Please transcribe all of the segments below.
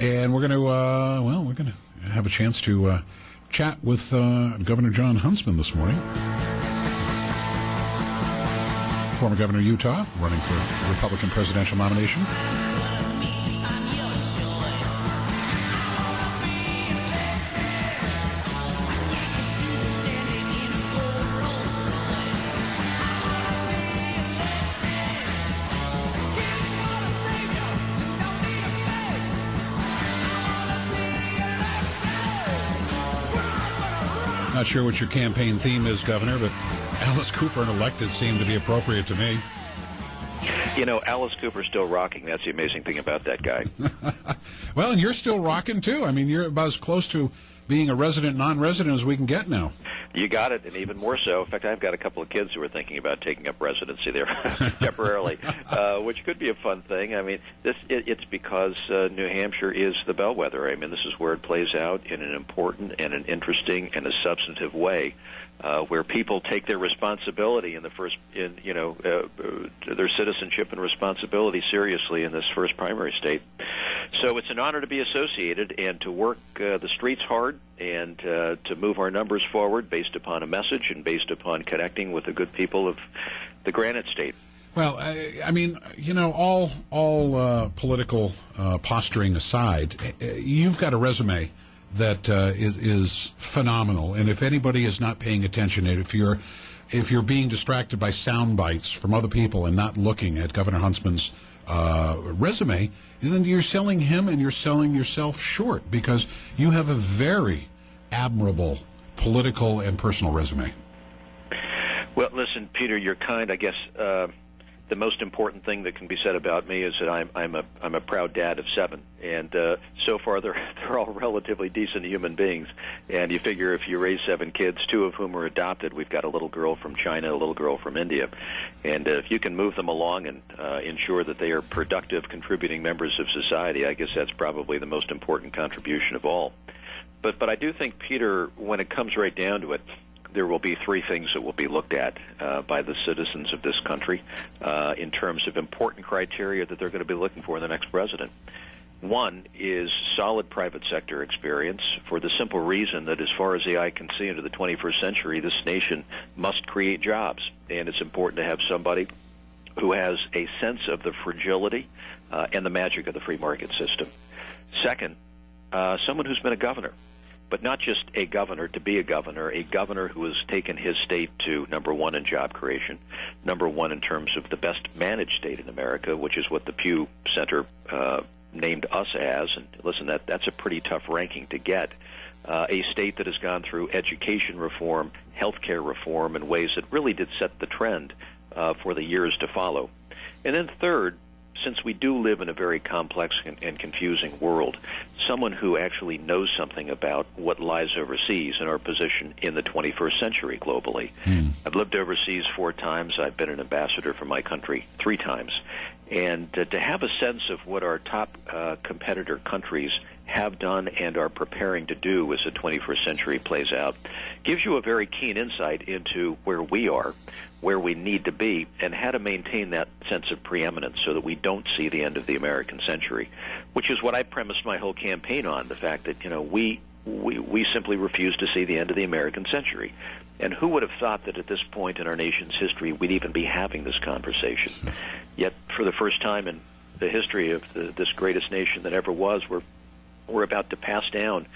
And we're going to, we're going to have a chance to chat with Governor Jon Huntsman this morning. Former governor of Utah, running for the Republican presidential nomination. Not sure what your campaign theme is, Governor, but Alice Cooper and elected seem to be appropriate to me. You know, Alice Cooper's still rocking. That's the amazing thing about that guy. Well, and you're still rocking, too. I mean, you're about as close to being a resident, non-resident as we can get now. You got it, and even more so. In fact, I've got a couple of kids who are thinking about taking up residency there temporarily, which could be a fun thing. I mean, it's because New Hampshire is the bellwether. I mean, this is where it plays out in an important and an interesting and a substantive way, where people take their responsibility in their citizenship and responsibility seriously in this first primary state. So it's an honor to be associated and to work the streets hard and to move our numbers forward based upon a message and based upon connecting with the good people of the Granite State. Well, I mean, you know, all political posturing aside, you've got a resume that is phenomenal. And if anybody is not paying attention, if you're being distracted by sound bites from other people and not looking at Governor Huntsman's resume, then you're selling him and you're selling yourself short, because you have a very admirable political and personal resume. Well, listen, Peter, you're kind. I guess the most important thing that can be said about me is that I'm a proud dad of 7, and so far they're all relatively decent human beings. And you figure if you raise 7 kids, 2 of whom are adopted, we've got a little girl from China, a little girl from India, and if you can move them along and ensure that they are productive, contributing members of society, I guess that's probably the most important contribution of all. But I do think, Peter, when it comes right down to it, there will be 3 things that will be looked at by the citizens of this country in terms of important criteria that they're going to be looking for in the next president. One is solid private sector experience, for the simple reason that as far as the eye can see into the 21st century, this nation must create jobs, and it's important to have somebody who has a sense of the fragility and the magic of the free market system. Second, someone who's been a governor. But not just a governor to be a governor who has taken his state to number 1 in job creation, number 1 in terms of the best managed state in America, which is what the Pew Center named us as. And listen, that's a pretty tough ranking to get. A state that has gone through education reform, healthcare reform in ways that really did set the trend for the years to follow. And then third, since we do live in a very complex and confusing world, someone who actually knows something about what lies overseas and our position in the 21st century globally. I've lived overseas 4 times. I've been an ambassador for my country 3 times. And to have a sense of what our top competitor countries have done and are preparing to do as the 21st century plays out gives you a very keen insight into where we are, where we need to be, and how to maintain that sense of preeminence so that we don't see the end of the American century, which is what I premised my whole campaign on, the fact that, you know, we simply refuse to see the end of the American century. And who would have thought that at this point in our nation's history we'd even be having this conversation? Yet, for the first time in the history of this greatest nation that ever was, we're about to pass down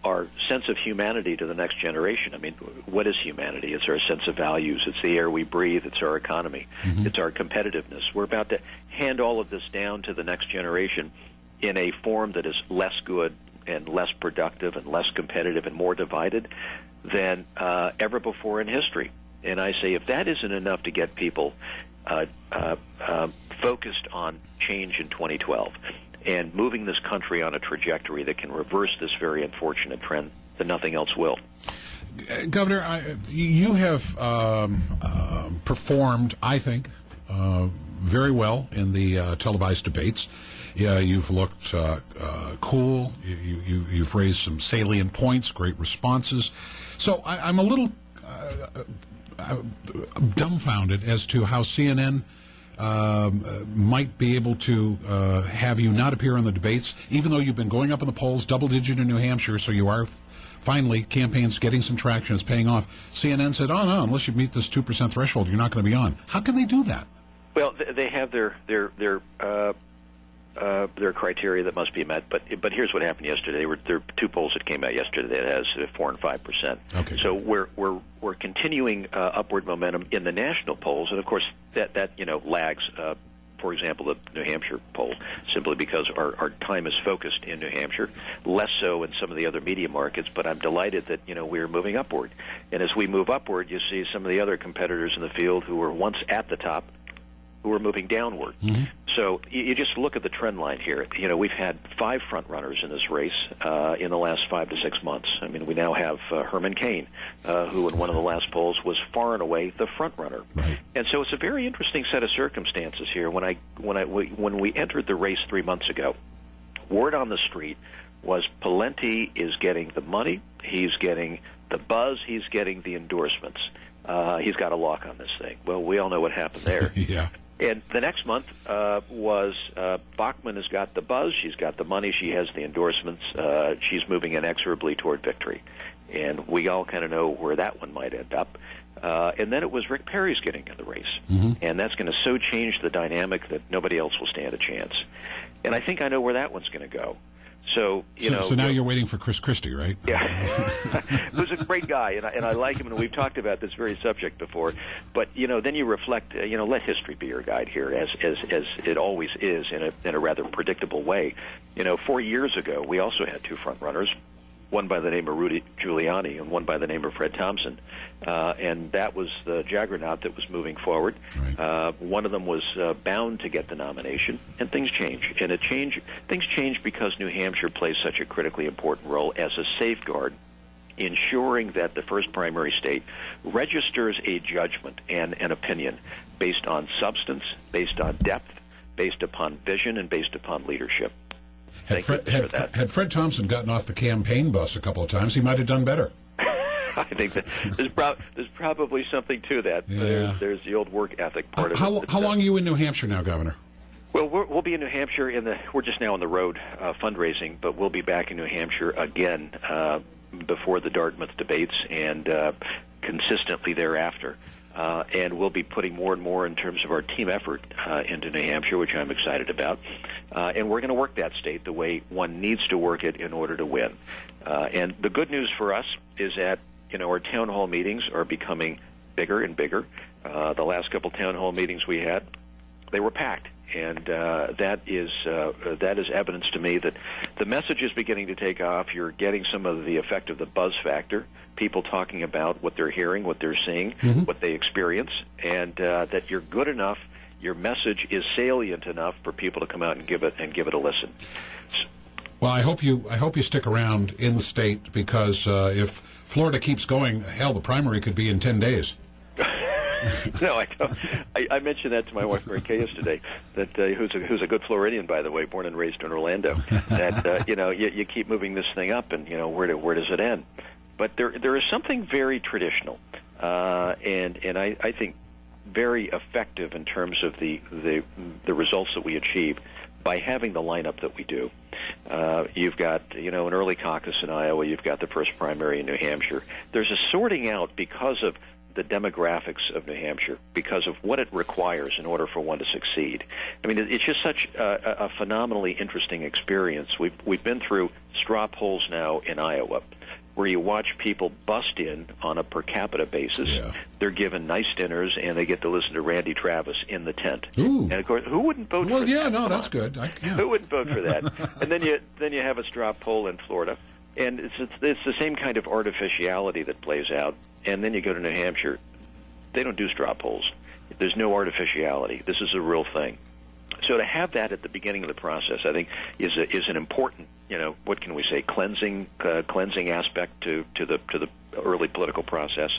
our sense of humanity to the next generation. I mean, what is humanity? It's our sense of values. It's the air we breathe. It's our economy. It's our competitiveness. We're about to hand all of this down to the next generation in a form that is less good and less productive and less competitive and more divided than ever before in history. And I say, if that isn't enough to get people focused on change in 2012 and moving this country on a trajectory that can reverse this very unfortunate trend, then nothing else will. Governor, you have performed, I think, very well in the televised debates. Yeah, you've looked cool. You've raised some salient points, great responses. So I'm a little dumbfounded as to how CNN might be able to have you not appear in the debates, even though you've been going up in the polls, double-digit in New Hampshire, so you are finally, campaign's getting some traction, it's paying off. CNN said, oh, no, unless you meet this 2% threshold, you're not going to be on. How can they do that? Well, they have their criteria that must be met, but here's what happened yesterday. There were two polls that came out yesterday that has 4 and 5%. Okay. So we're continuing upward momentum in the national polls, and of course that lags. For example, the New Hampshire poll, simply because our time is focused in New Hampshire, less so in some of the other media markets. But I'm delighted that we're moving upward, and as we move upward, you see some of the other competitors in the field who were once at the top, who are moving downward. Mm-hmm. So you just look at the trend line here. We've had 5 front runners in this race in the last 5 to 6 months. I mean, we now have Herman Cain, who in one of the last polls was far and away the front runner. Right. And so it's a very interesting set of circumstances here. When we entered the race 3 months ago, word on the street was Pawlenty is getting the money, he's getting the buzz, he's getting the endorsements. He's got a lock on this thing. Well, we all know what happened there. Yeah. And the next month was Bachmann has got the buzz, she's got the money, she has the endorsements, she's moving inexorably toward victory. And we all kind of know where that one might end up. And then it was Rick Perry's getting in the race. Mm-hmm. And that's going to so change the dynamic that nobody else will stand a chance. And I think I know where that one's going to go. So now you're waiting for Chris Christie, right? Yeah, who's a great guy, and I like him, and we've talked about this very subject before. But then you reflect, let history be your guide here, as it always is, in a rather predictable way. 4 years ago, we also had 2 front runners, one by the name of Rudy Giuliani and one by the name of Fred Thompson, and that was the juggernaut that was moving forward. Right. One of them was bound to get the nomination, and things change. And things change because New Hampshire plays such a critically important role as a safeguard, ensuring that the first primary state registers a judgment and an opinion based on substance, based on depth, based upon vision, and based upon leadership. Had Fred Thompson gotten off the campaign bus a couple of times, he might have done better. I think that there's probably something to that. Yeah. There's the old work ethic part of it. How long are you in New Hampshire now, Governor? Well, we'll be in New Hampshire we're just now on the road fundraising, but we'll be back in New Hampshire again before the Dartmouth debates and consistently thereafter. And we'll be putting more and more in terms of our team effort into New Hampshire, which I'm excited about. And we're going to work that state the way one needs to work it in order to win. And the good news for us is that our town hall meetings are becoming bigger and bigger. The last couple town hall meetings we had, they were packed. And that is evidence to me that the message is beginning to take off. You're getting some of the effect of the buzz factor, people talking about what they're hearing, what they're seeing, mm-hmm. what they experience, and that you're good enough, your message is salient enough for people to come out and give it a listen. Well, I hope you stick around in the state, because if Florida keeps going, hell, the primary could be in 10 days. No, I don't. I mentioned that to my wife Mary Kay yesterday. That who's a good Floridian, by the way, born and raised in Orlando. That you keep moving this thing up, and where does it end? But there is something very traditional, and I think very effective in terms of the results that we achieve by having the lineup that we do. You've got an early caucus in Iowa. You've got the first primary in New Hampshire. There's a sorting out because of the demographics of New Hampshire, because of what it requires in order for one to succeed. I mean, it's just such a phenomenally interesting experience. We've been through straw polls now in Iowa, where you watch people bust in on a per capita basis. Yeah. They're given nice dinners, and they get to listen to Randy Travis in the tent. Ooh. And of course, who wouldn't vote for that? Well, yeah, no, that's good. Who wouldn't vote for that? And then you have a straw poll in Florida, and it's the same kind of artificiality that plays out. And then you go to New Hampshire, they don't do straw polls. There's no artificiality. This is a real thing. So to have that at the beginning of the process, I think, is an important, what can we say, cleansing aspect to the early political process.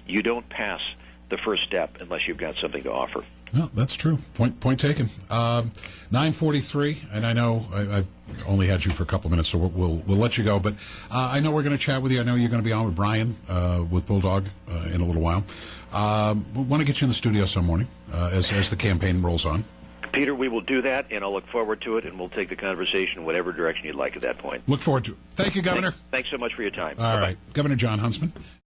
You don't pass the first step unless you've got something to offer. Well, that's true. Point taken. 9:43, and I know I've only had you for a couple of minutes, so we'll let you go. But I know we're going to chat with you. I know you're going to be on with Brian with Bulldog in a little while. We want to get you in the studio some morning as the campaign rolls on. Peter, we will do that, and I'll look forward to it, and we'll take the conversation in whatever direction you'd like at that point. Look forward to it. Thank you, Governor. Thanks so much for your time. All right. Governor Jon Huntsman.